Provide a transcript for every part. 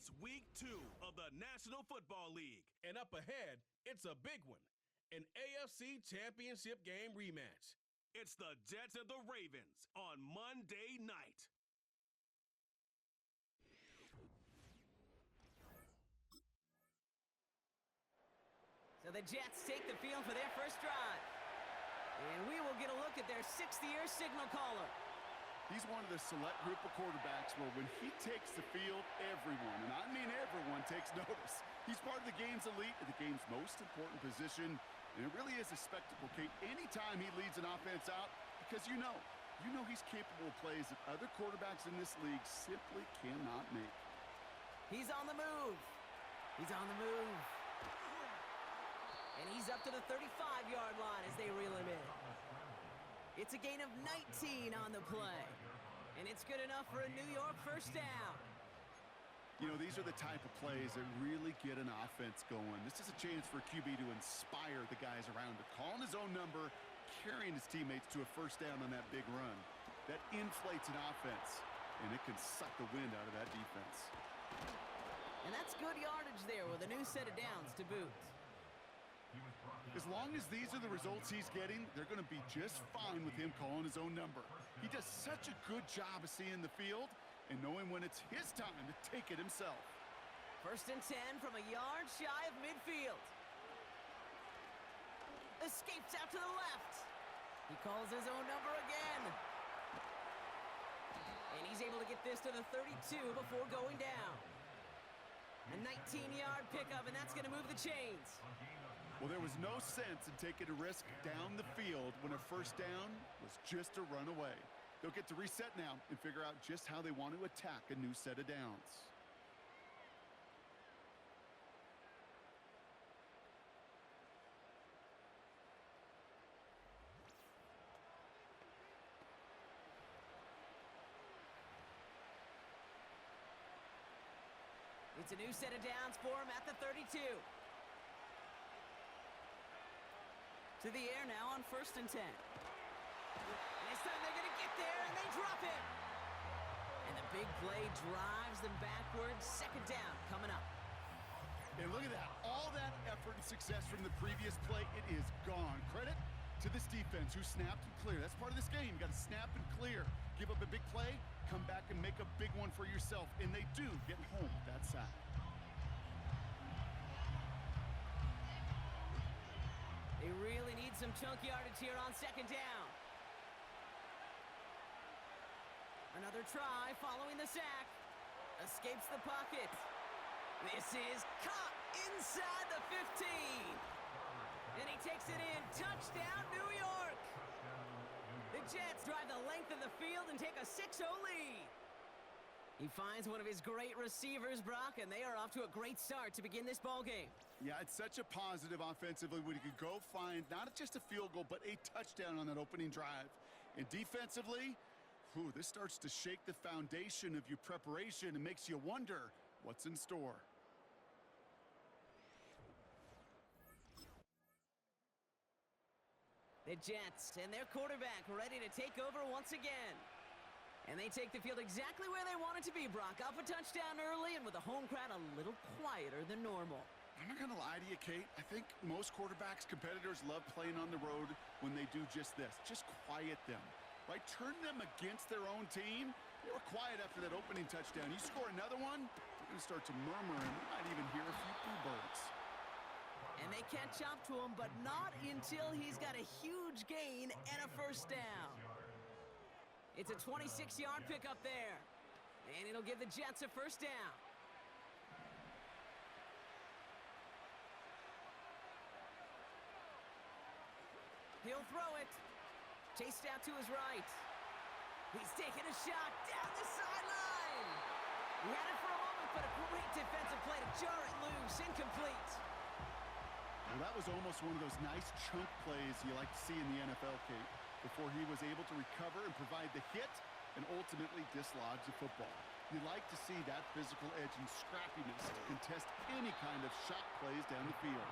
It's week 2 of the National Football League. And up ahead, it's a big one. An AFC Championship game rematch. It's the Jets and the Ravens on Monday night. So the Jets take the field for their first drive. And we will get a look at their 6th-year signal caller. He's one of the select group of quarterbacks where when he takes the field, everyone, and I mean everyone, takes notice. He's part of the game's elite and the game's most important position, and it really is a spectacle, Kate, anytime he leads an offense out, because you know he's capable of plays that other quarterbacks in this league simply cannot make. He's on the move. He's on the move. And he's up to the 35-yard line as they reel him in. It's a gain of 19 on the play. And it's good enough for a New York first down. You know, these are the type of plays that really get an offense going. This is a chance for a QB to inspire the guys around him, calling his own number, carrying his teammates to a first down on that big run. That inflates an offense, and it can suck the wind out of that defense. And that's good yardage there with a new set of downs to boot. As long as these are the results he's getting, they're going to be just fine with him calling his own number. He does such a good job of seeing the field and knowing when it's his time to take it himself. 1st and 10 from a yard shy of midfield. Escapes out to the left. He calls his own number again. And he's able to get this to the 32 before going down. A 19-yard pickup, and that's going to move the chains. Well, there was no sense in taking a risk down the field when a first down was just a run away. They'll get to reset now and figure out just how they want to attack a new set of downs. It's a new set of downs for him at the 32. To the air now on 1st and 10. And this time they're going to get there, and they drop it. And the big play drives them backwards. 2nd down coming up. And look at that. All that effort and success from the previous play, it is gone. Credit to this defense who snapped and cleared. That's part of this game. You got to snap and clear. Give up a big play, come back and make a big one for yourself. And they do get home that side. They really need some chunk yardage here on 2nd down. Another try following the sack. Escapes the pocket. This is caught inside the 15. And he takes it in. Touchdown, New York. The Jets drive the length of the field and take a 6-0 lead. He finds one of his great receivers, Brock, and they are off to a great start to begin this ballgame. Yeah, it's such a positive offensively when you could go find not just a field goal, but a touchdown on that opening drive. And defensively, this starts to shake the foundation of your preparation and makes you wonder what's in store. The Jets and their quarterback ready to take over once again. And they take the field exactly where they want it to be, Brock. Up a touchdown early and with the home crowd a little quieter than normal. I'm not going to lie to you, Kate. I think most quarterbacks, competitors love playing on the road when they do just this. Just quiet them, right? Turn them against their own team. They were quiet after that opening touchdown. You score another one, they're going to start to murmur, and we might even hear a few bluebirds. And they catch up to him, but not until he's got a huge gain and a first down. It's a 26-yard pickup there. And it'll give the Jets a first down. He'll throw it. Chased out to his right. He's taking a shot down the sideline. He had it for a moment, but a great defensive play to jar it loose. Incomplete. Well, that was almost one of those nice chunk plays you like to see in the NFL, Kate, before he was able to recover and provide the hit and ultimately dislodge the football. You like to see that physical edge and scrappiness to contest any kind of shot plays down the field.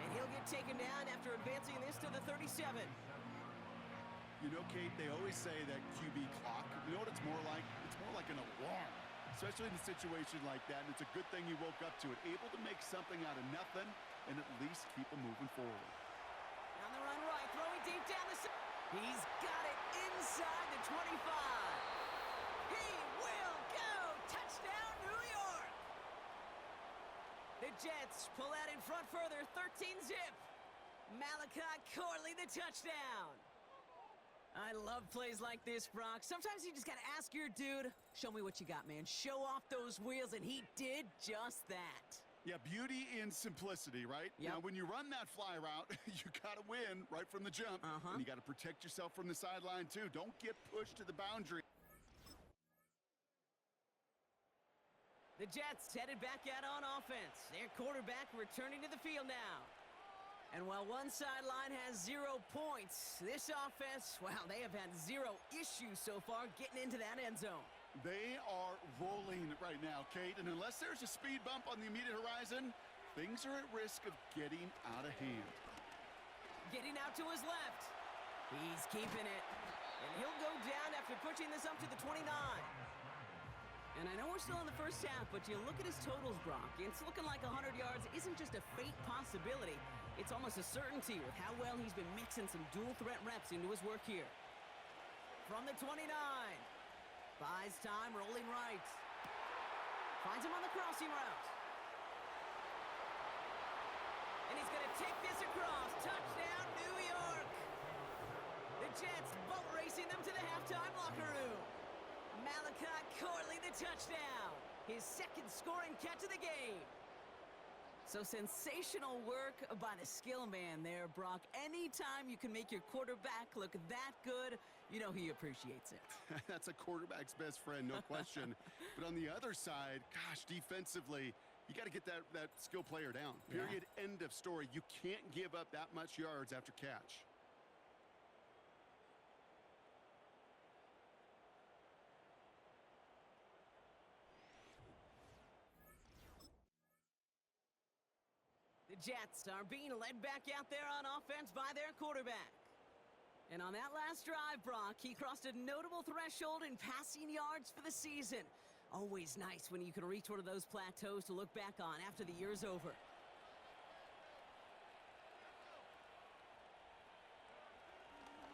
And he'll get taken down after advancing this to the 37. You know, Kate, they always say that QB clock, you know what it's more like? It's more like an alarm. especially in a situation like that. And it's a good thing you woke up to it, able to make something out of nothing and at least keep them moving forward. On the run right, throwing deep down the center. He's got it inside the 25. He will go. Touchdown, New York. The Jets pull out in front further, 13-zip. Malachi Corley, the touchdown. I love plays like this, Brock. Sometimes you just got to ask your dude, show me what you got, man. Show off those wheels, and he did just that. Yeah, beauty in simplicity, right? Yep. Now, when you run that fly route, you got to win right from the jump. And you got to protect yourself from the sideline, too. Don't get pushed to the boundary. The Jets headed back out on offense. Their quarterback returning to the field now. And while one sideline has 0 points, this offense, well, they have had 0 issues so far getting into that end zone. They are rolling right now, Kate, and unless there's a speed bump on the immediate horizon, things are at risk of getting out of hand. Getting out to his left. He's keeping it. And he'll go down after pushing this up to the 29. And I know we're still in the first half, but you look at his totals, Brock. It's looking like 100 yards isn't just a fate possibility. It's almost a certainty with how well he's been mixing some dual threat reps into his work here. From the 29. Buys time, rolling right. Finds him on the crossing route. And he's going to take this across. Touchdown, New York. The Jets boat racing them to the halftime locker room. Malachi Corley, the touchdown. His second scoring catch of the game. So sensational work by the skill man there, Brock. Anytime you can make your quarterback look that good, you know he appreciates it. That's a quarterback's best friend, no question. But on the other side, gosh, defensively, you got to get that skill player down. Period, end of story. You can't give up that much yards after catch. The Jets are being led back out there on offense by their quarterback. And on that last drive, Brock, he crossed a notable threshold in passing yards for the season. Always nice when you can reach one of those plateaus to look back on after the year's over.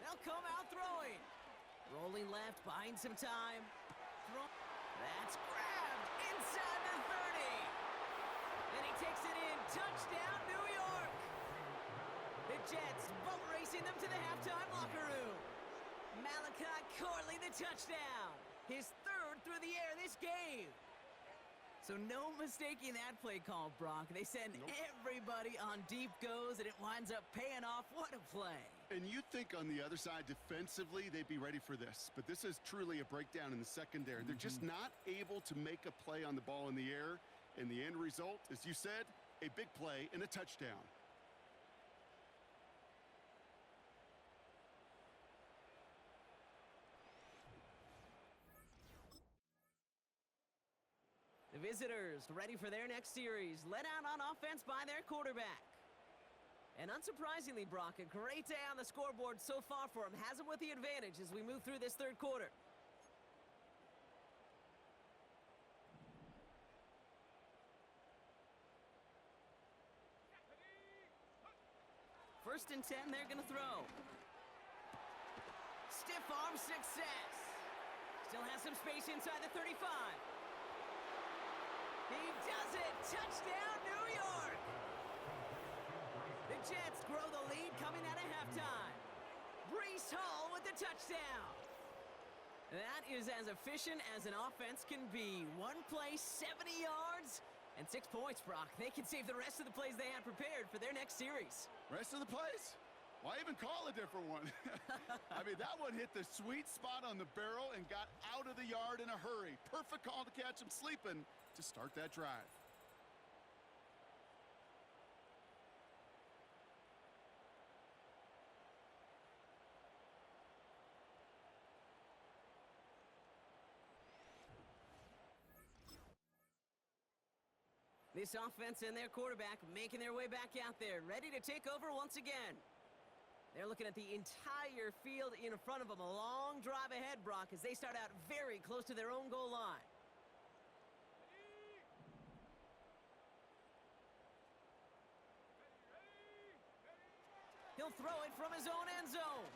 They'll come out throwing. Rolling left, buying some time. That's grabbed inside the 30. And he takes it in. Touchdown, New York. The Jets boat racing them to the halftime locker room. Malachi Corley, the touchdown. His third through the air this game. So no mistaking that play call, Brock. They send everybody on deep goes, and it winds up paying off. What a play. And you'd think on the other side, defensively, they'd be ready for this. But this is truly a breakdown in the secondary. They're just not able to make a play on the ball in the air. And the end result, as you said, a big play and a touchdown. The visitors ready for their next series, led out on offense by their quarterback. And unsurprisingly, Brock, a great day on the scoreboard so far for him. Has him with the advantage as we move through this third quarter. First and 10, they're going to throw. Stiff arm success. Still has some space inside the 35. He does it! Touchdown, New York! The Jets grow the lead coming out of halftime. Breece Hall with the touchdown. That is as efficient as an offense can be. One play, 70 yards, and 6 points, Brock. They can save the rest of the plays they had prepared for their next series. Rest of the plays? Why even call a different one? I mean, that one hit the sweet spot on the barrel and got out of the yard in a hurry. Perfect call to catch him sleeping to start that drive. This offense and their quarterback making their way back out there, ready to take over once again. They're looking at the entire field in front of them. A long drive ahead, Brock, as they start out very close to their own goal line. He'll throw it from his own end zone.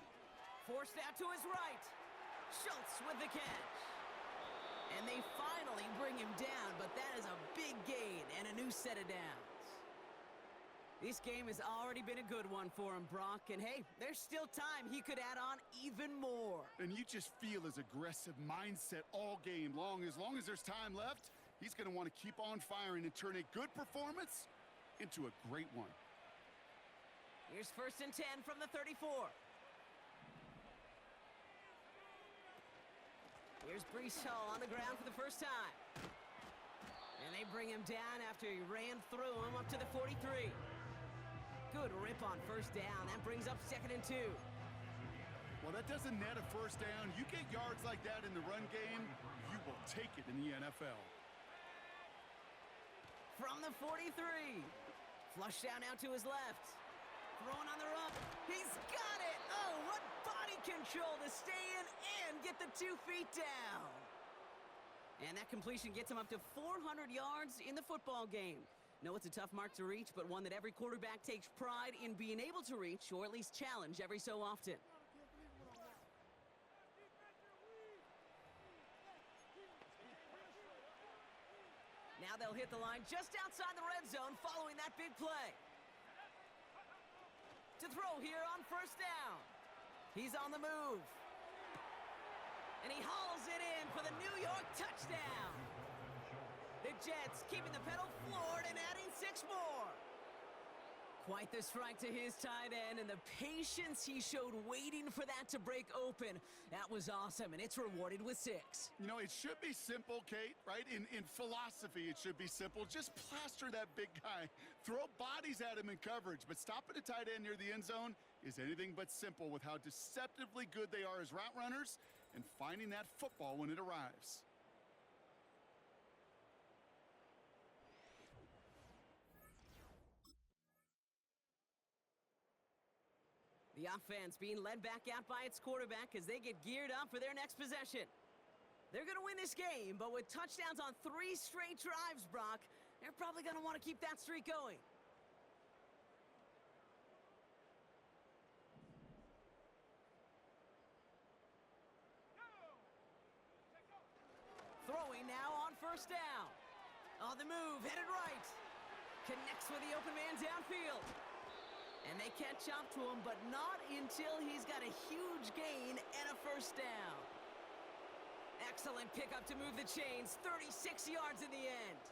Forced out to his right. Schultz with the catch. And they finally bring him down, but that is a big gain and a new set of downs. This game has already been a good one for him, Brock. And hey, there's still time he could add on even more. And you just feel his aggressive mindset all game long. As long as there's time left, he's going to want to keep on firing and turn a good performance into a great one. Here's 1st and 10 from the 34. Here's Brees Hall on the ground for the first time. And they bring him down after he ran through him up to the 43. Good rip on 1st down. That brings up 2nd and 2. Well, that doesn't net a 1st down. You get yards like that in the run game, you will take it in the NFL. From the 43. Flush down out to his left. Throwing on the run. He's got it! Oh, what body control to stay in and get the 2 feet down. And that completion gets him up to 400 yards in the football game. No, it's a tough mark to reach, but one that every quarterback takes pride in being able to reach, or at least challenge every so often. Now they'll hit the line just outside the red zone following that big play. To throw here on 1st down. He's on the move. And he hauls it in for the New York touchdown. The Jets keeping the pedal floored and adding 6 more. Quite the strike to his tight end, and the patience he showed waiting for that to break open. That was awesome, and it's rewarded with 6. You know, it should be simple, Kate, right? In philosophy, it should be simple. Just plaster that big guy. Throw bodies at him in coverage, but stopping a tight end near the end zone is anything but simple with how deceptively good they are as route runners and finding that football when it arrives. The offense being led back out by its quarterback as they get geared up for their next possession. They're going to win this game, but with touchdowns on 3 straight drives, Brock, they're probably going to want to keep that streak going. Throwing now on 1st down. On the move, headed right. Connects with the open man downfield. And they catch up to him, but not until he's got a huge gain and a 1st down. Excellent pickup to move the chains, 36 yards in the end.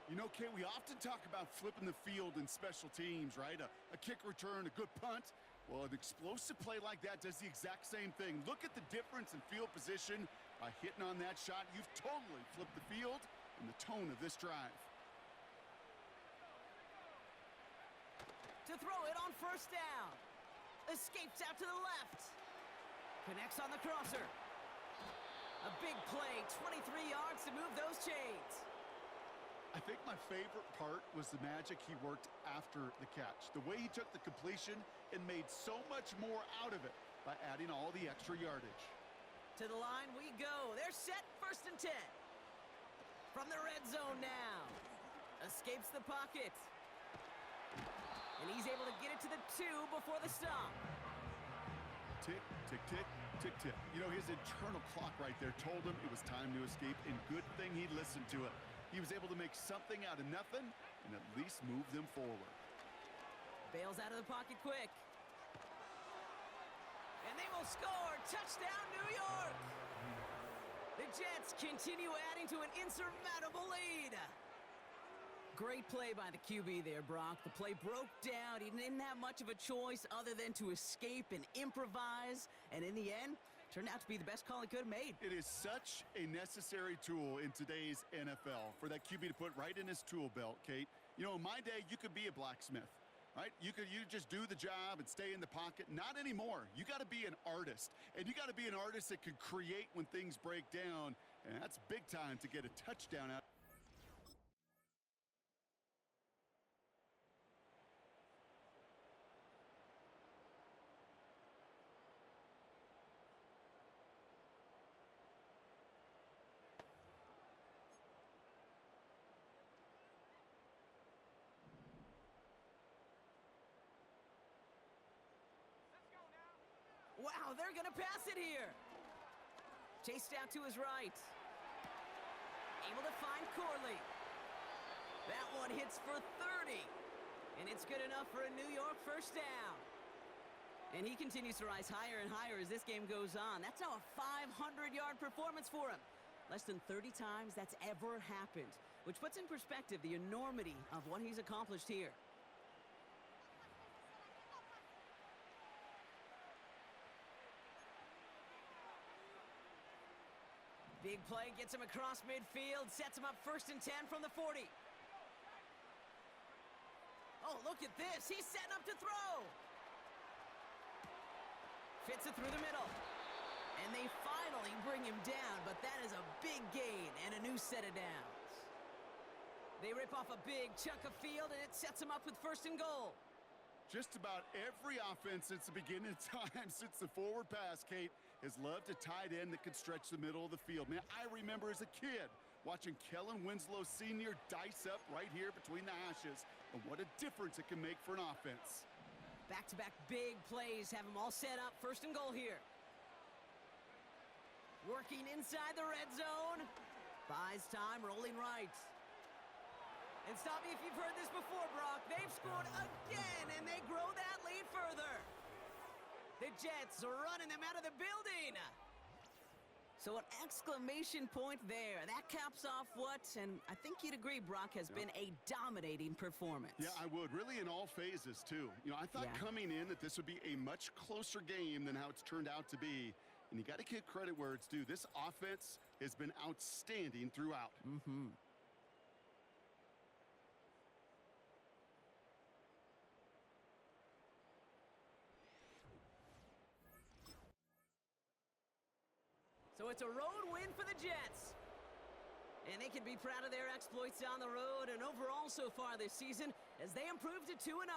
You know, Kate, we often talk about flipping the field in special teams, right? A kick return, a good punt. Well, an explosive play like that does the exact same thing. Look at the difference in field position. By hitting on that shot, you've totally flipped the field and the tone of this drive. To throw it on 1st down. Escapes out to the left. Connects on the crosser. A big play, 23 yards to move those chains. I think my favorite part was the magic he worked after the catch. The way he took the completion and made so much more out of it by adding all the extra yardage. To the line we go. They're set, 1st and 10. From the red zone now. Escapes the pocket. And he's able to get it to the 2 before the stop. Tick, tick, tick, tick, tick. You know, his internal clock right there told him it was time to escape, and good thing he listened to it. He was able to make something out of nothing and at least move them forward. Bails out of the pocket quick. And they will score. Touchdown, New York. The Jets continue adding to an insurmountable lead. Great play by the QB there, Brock. The play broke down. He didn't have much of a choice other than to escape and improvise. And in the end, turned out to be the best call he could have made. It is such a necessary tool in today's NFL for that QB to put right in his tool belt, Kate. You know, in my day, you could be a blacksmith, right? You just do the job and stay in the pocket. Not anymore. You got to be an artist. And you got to be an artist that can create when things break down. And that's big time to get a touchdown out. Wow, they're going to pass it here. Chased out to his right. Able to find Corley. That one hits for 30. And it's good enough for a New York first down. And he continues to rise higher and higher as this game goes on. That's now a 500-yard performance for him. Less than 30 times that's ever happened, which puts in perspective the enormity of what he's accomplished here. Big play gets him across midfield, sets him up 1st and 10 from the 40. Oh, look at this. He's setting up to throw. Fits it through the middle. And they finally bring him down, but that is a big gain and a new set of downs. They rip off a big chunk of field, and it sets them up with 1st and goal. Just about every offense since the beginning of time, since the forward pass, Kate, has loved a tight end that could stretch the middle of the field. Man, I remember as a kid watching Kellen Winslow Sr. dice up right here between the hashes, and what a difference it can make for an offense. Back-to-back big plays have them all set up. 1st and goal here. Working inside the red zone. Buys time, rolling right. And stop me if you've heard this before, Brock. They've scored again, and they grow that lead further. The Jets are running them out of the building. So an exclamation point there. That caps off what, and I think you'd agree, Brock, has been a dominating performance. Yeah, I would. Really in all phases, too. You know, I thought coming in that this would be a much closer game than how it's turned out to be. And you got to give credit where it's due. This offense has been outstanding throughout. So it's a road win for the Jets. And they can be proud of their exploits on the road and overall so far this season as they improve to 2-0.